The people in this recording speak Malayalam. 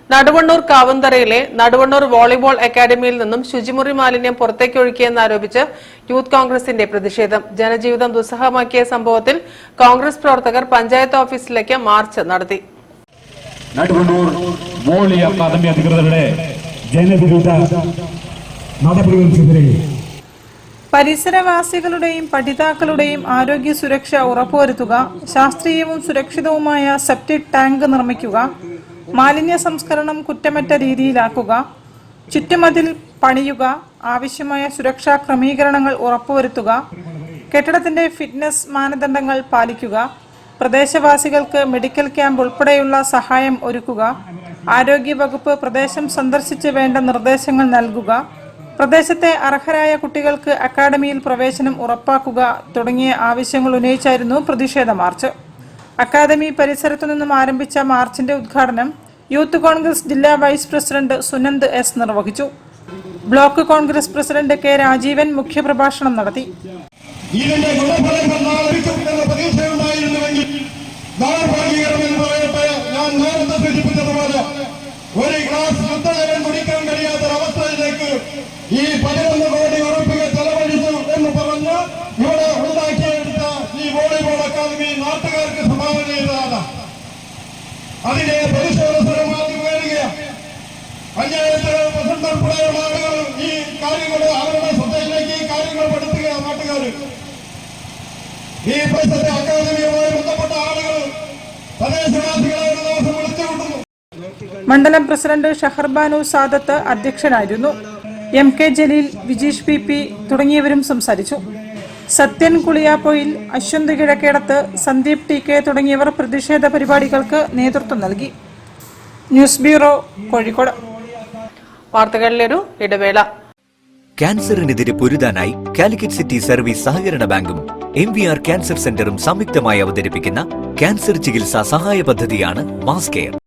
നടുവണ്ണൂർ കാവന്തറയിലെ നടുവണ്ണൂർ വോളിബോൾ അക്കാദമിയിൽ നിന്നും ശുചിമുറി മാലിന്യം പുറത്തേക്കൊഴുക്കിയെന്നാരോപിച്ച് യൂത്ത് കോൺഗ്രസിന്റെ പ്രതിഷേധം. ജനജീവിതം ദുസ്സഹമാക്കിയ സംഭവത്തിൽ കോൺഗ്രസ് പ്രവർത്തകർ പഞ്ചായത്ത് ഓഫീസിലേക്ക് മാർച്ച് നടത്തി. നടുവണ്ണൂർ വോളി അക്കാദമി അധികൃതരുടെ ജനവിരുദ്ധ നടപടികൾക്കെതിരെ പരിസരവാസികളുടെയും പഠിതാക്കളുടെയും ആരോഗ്യ സുരക്ഷ ഉറപ്പുവരുത്തുക, ശാസ്ത്രീയവും സുരക്ഷിതവുമായ സെപ്റ്റിക് ടാങ്ക് നിർമ്മിക്കുക, മാലിന്യ സംസ്കരണം കുറ്റമറ്റ രീതിയിലാക്കുക, ചുറ്റുമതിൽ പണിയുക, ആവശ്യമായ സുരക്ഷാ ക്രമീകരണങ്ങൾ ഉറപ്പുവരുത്തുക, കെട്ടിടത്തിന്റെ ഫിറ്റ്നസ് മാനദണ്ഡങ്ങൾ പാലിക്കുക, പ്രദേശവാസികൾക്ക് മെഡിക്കൽ ക്യാമ്പ് ഉൾപ്പെടെയുള്ള സഹായം ഒരുക്കുക, ആരോഗ്യ വകുപ്പ് പ്രദേശം സന്ദർശിച്ച് വേണ്ട നിർദ്ദേശങ്ങൾ നൽകുക, പ്രദേശത്തെ അർഹരായ കുട്ടികൾക്ക് അക്കാദമിയിൽ പ്രവേശനം ഉറപ്പാക്കുക തുടങ്ങിയ ആവശ്യങ്ങൾ ഉന്നയിച്ചായിരുന്നു പ്രതിഷേധ മാർച്ച്. അക്കാദമി പരിസരത്തു നിന്നും ആരംഭിച്ച മാർച്ചിന്റെ ഉദ്ഘാടനം യൂത്ത് കോൺഗ്രസ് ജില്ലാ വൈസ് പ്രസിഡന്റ് സുനന്ദ് എസ് നിർവഹിച്ചു. Block Congress president K Rajeevan മുഖ്യപ്രഭാഷണം നടത്തി. ഈ 11 കോടി ഉറപ്പിക ചെലവഴിച്ചു എന്ന് പറഞ്ഞ് ഇവിടെ ഉണ്ടാക്കിയെടുത്ത ഈ വോളിബോൾ അക്കാദമി നാട്ടുകാർക്ക് സംഭാവന ചെയ്തതാണ്. അതിനെ പരിശോധനമാക്കി വരികയാണ്. പഞ്ചായത്ത് പ്രസിഡന്റ് ഉൾപ്പെടെയുള്ള ആളുകൾ ഈ കാര്യങ്ങൾ അവരുടെ ശ്രദ്ധയിലേക്ക് ഈ കാര്യങ്ങൾ പെടുത്തുക. നാട്ടുകാർ ഈ പ്രദേശത്തെ അക്കാദമിയുമായി ബന്ധപ്പെട്ട ആളുകൾ പ്രദേശവാസികളെ ഒരു ദിവസം വിളിച്ചുകൊണ്ടുന്നു. മണ്ഡലം പ്രസിഡന്റ് ഷഹർബാനു സാദത്ത് അധ്യക്ഷനായിരുന്നു. MK ജലീൽ, വിജീഷ് PP തുടങ്ങിയവരും സംസാരിച്ചു. സത്യൻ കുളിയാപ്പൊയിൽ, അശ്വന്ത് കിഴക്കേടത്ത്, സന്ദീപ് TK തുടങ്ങിയവർ പ്രതിഷേധ പരിപാടികൾക്ക് നേതൃത്വം നൽകി. News bureau, Kozhikode. വാർത്തകളിലൊരു ഇടവേള. ക്യാൻസറിനെതിരെ പൊരുതാനായി കാലിക്കറ്റ് സിറ്റി സർവീസ് സഹകരണ ബാങ്കും MVR ക്യാൻസർ സെന്ററും സംയുക്തമായി അവതരിപ്പിക്കുന്ന ക്യാൻസർ ചികിത്സാ സഹായ പദ്ധതിയാണ് മാസ് കെയർ.